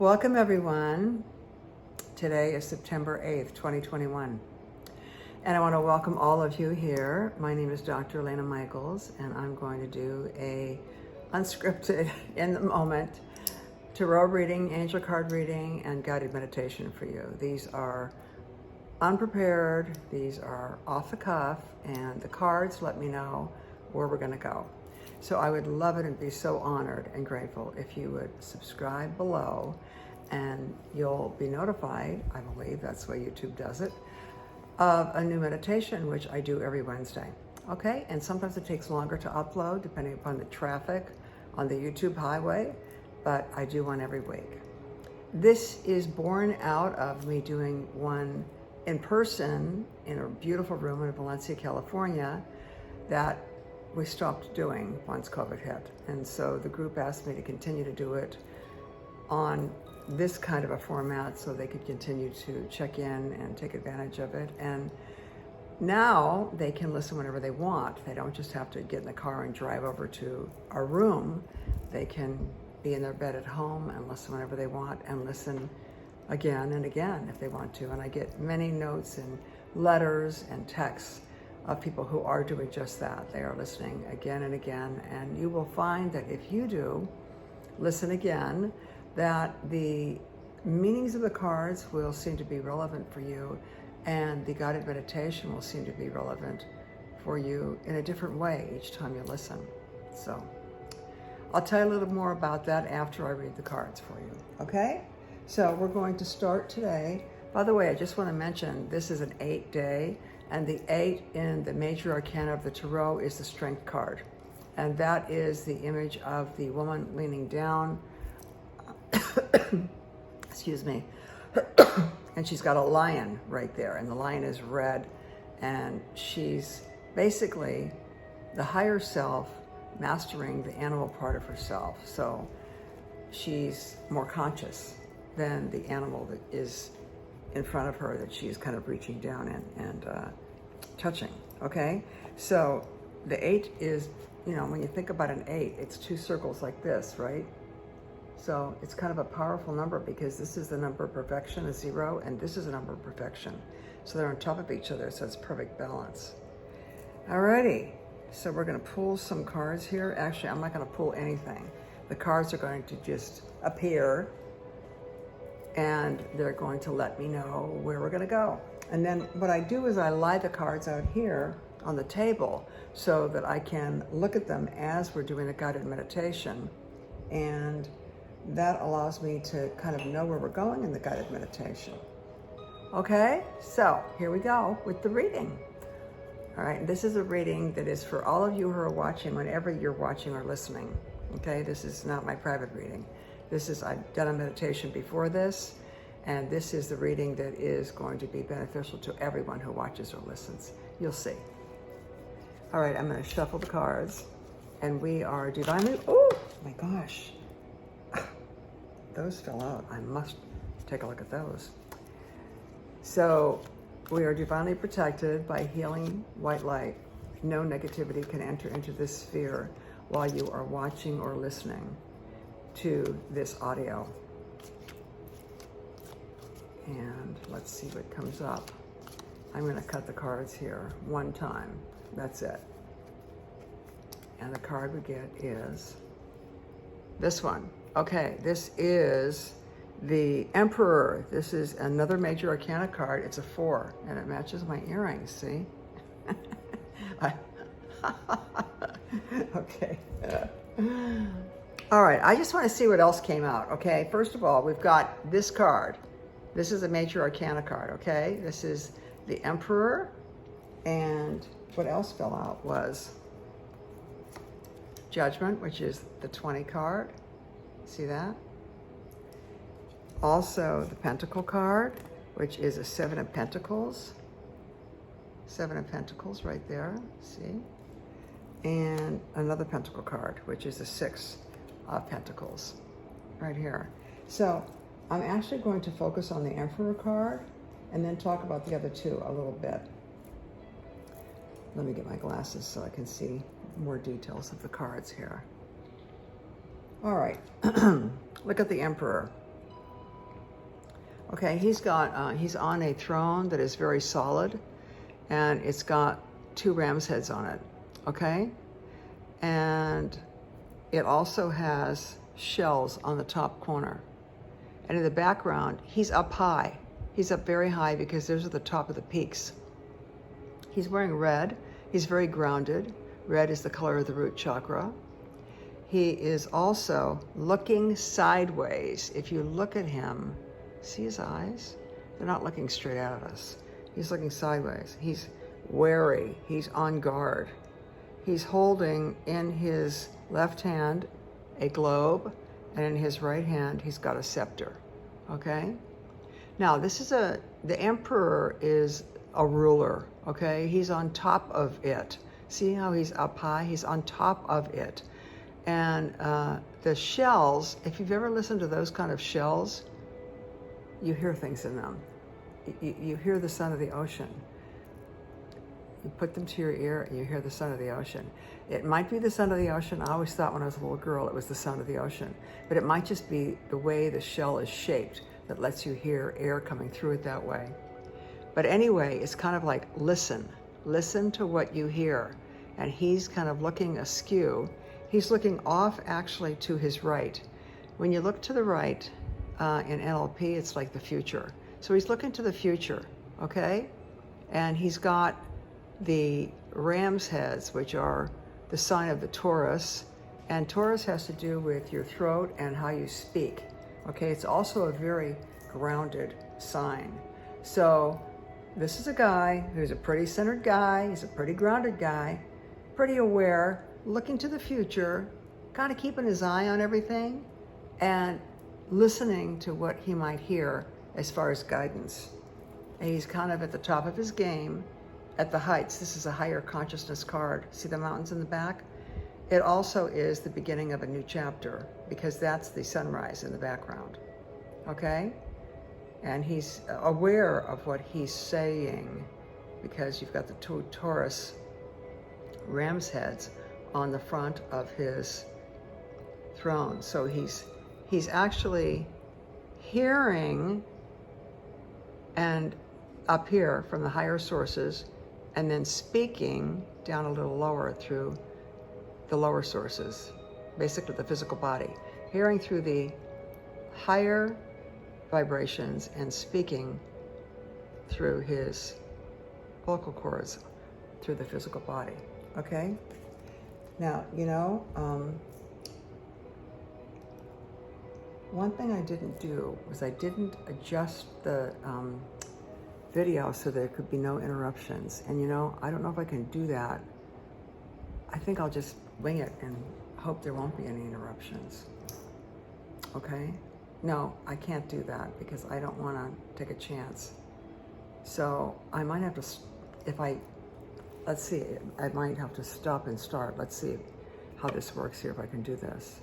Welcome everyone. Today is September 8th, 2021. And I want to welcome all of you here. My name is Dr. Elena Michaels, and I'm going to do a unscripted, in the moment, tarot reading, angel card reading, and guided meditation for you. These are unprepared, these are off the cuff, and the cards let me know where we're going to go. So I would love it and be so honored and grateful if you would subscribe below, and you'll be notified, I believe that's the way YouTube does it, of a new meditation, which I do every Wednesday. Okay, and sometimes it takes longer to upload depending upon the traffic on the YouTube highway, but I do one every week. This is born out of me doing one in person in a beautiful room in Valencia, California, that we stopped doing once COVID hit. And so the group asked me to continue to do it on this kind of a format so they could continue to check in and take advantage of it. And now they can listen whenever they want. They don't just have to get in the car and drive over to our room. They can be in their bed at home and listen whenever they want, and listen again and again if they want to. And I get many notes and letters and texts of people who are doing just that. They are listening again and again, and you will find that if you do listen again, that the meanings of the cards will seem to be relevant for you, and the guided meditation will seem to be relevant for you in a different way each time you listen. So I'll tell you a little more about that after I read the cards for you, okay? So we're going to start today. By the way, I just want to mention this is an 8-day, and the 8 in the major arcana of the tarot is the Strength card. And that is the image of the woman leaning down, excuse me, and she's got a lion right there, and the lion is red, and she's basically the higher self mastering the animal part of herself. So she's more conscious than the animal that is in front of her, that she's kind of reaching down and touching, okay? So the 8 is, you know, when you think about an 8, it's 2 circles like this, right? So it's kind of a powerful number because this is the number of perfection, a 0, and this is a number of perfection. So they're on top of each other, so it's perfect balance. Alrighty, so we're gonna pull some cards here. Actually, I'm not gonna pull anything. The cards are going to just appear, and they're going to let me know where we're gonna go. And then what I do is I lie the cards out here on the table so that I can look at them as we're doing a guided meditation. And that allows me to kind of know where we're going in the guided meditation. Okay, so here we go with the reading. All right, this is a reading that is for all of you who are watching, whenever you're watching or listening. Okay, this is not my private reading. This is, I've done a meditation before this, and this is the reading that is going to be beneficial to everyone who watches or listens. You'll see. All right, I'm going to shuffle the cards, and we are divinely, oh my gosh, those fell out. I must take a look at those. So we are divinely protected by healing white light. No negativity can enter into this sphere while you are watching or listening to this audio. And let's see what comes up. I'm going to cut the cards here one time. That's it. And the card we get is this one. Okay, this is the Emperor. This is another major arcana card. It's a 4, and it matches my earrings, see? Okay. All right, I just want to see what else came out, okay? First of all, we've got this card. This is a major arcana card, okay? This is the Emperor, and what else fell out was Judgment, which is the 20 card. See that? Also the Pentacle card, which is a 7 of Pentacles. 7 of Pentacles right there, see? And another Pentacle card, which is a 6 of Pentacles right here. So I'm actually going to focus on the Emperor card and then talk about the other 2 a little bit. Let me get my glasses so I can see more details of the cards here. All right, look at the Emperor. Okay, he's on a throne that is very solid, and it's got 2 ram's heads on it, okay? And it also has shells on the top corner. And in the background, he's up high. He's up very high because those are the top of the peaks. He's wearing red. He's very grounded. Red is the color of the root chakra. He is also looking sideways. If you look at him, see his eyes? They're not looking straight at us. He's looking sideways. He's wary. He's on guard. He's holding in his left hand a globe, and in his right hand, he's got a scepter, okay? Now, the emperor is a ruler, okay? He's on top of it. See how he's up high? He's on top of it. And the shells, if you've ever listened to those kind of shells, you hear things in them. You hear the sound of the ocean. You put them to your ear and you hear the sound of the ocean. It might be the sound of the ocean. I always thought when I was a little girl it was the sound of the ocean. But it might just be the way the shell is shaped that lets you hear air coming through it that way. But anyway, it's kind of like listen. Listen to what you hear. And he's kind of looking askew. He's looking off actually to his right. When you look to the right in NLP, it's like the future. So he's looking to the future, okay? And he's got the ram's heads, which are the sign of the Taurus. And Taurus has to do with your throat and how you speak, okay? It's also a very grounded sign. So this is a guy who's a pretty centered guy. He's a pretty grounded guy, pretty aware, looking to the future, kind of keeping his eye on everything and listening to what he might hear as far as guidance. And he's kind of at the top of his game, at the heights. This is a higher consciousness card. See the mountains in the back? It also is the beginning of a new chapter because that's the sunrise in the background, okay? And he's aware of what he's saying because you've got the 2 Taurus ram's heads on the front of his throne. So he's actually hearing and up here from the higher sources and then speaking down a little lower through the lower sources, basically the physical body, hearing through the higher vibrations and speaking through his vocal cords, through the physical body, okay? Now, one thing I didn't do was I didn't adjust the video so there could be no interruptions. And I don't know if I can do that. I think I'll just wing it and hope there won't be any interruptions. Okay? No, I can't do that because I don't want to take a chance. So I might have to, let's see, I might have to stop and start. Let's see how this works here, if I can do this.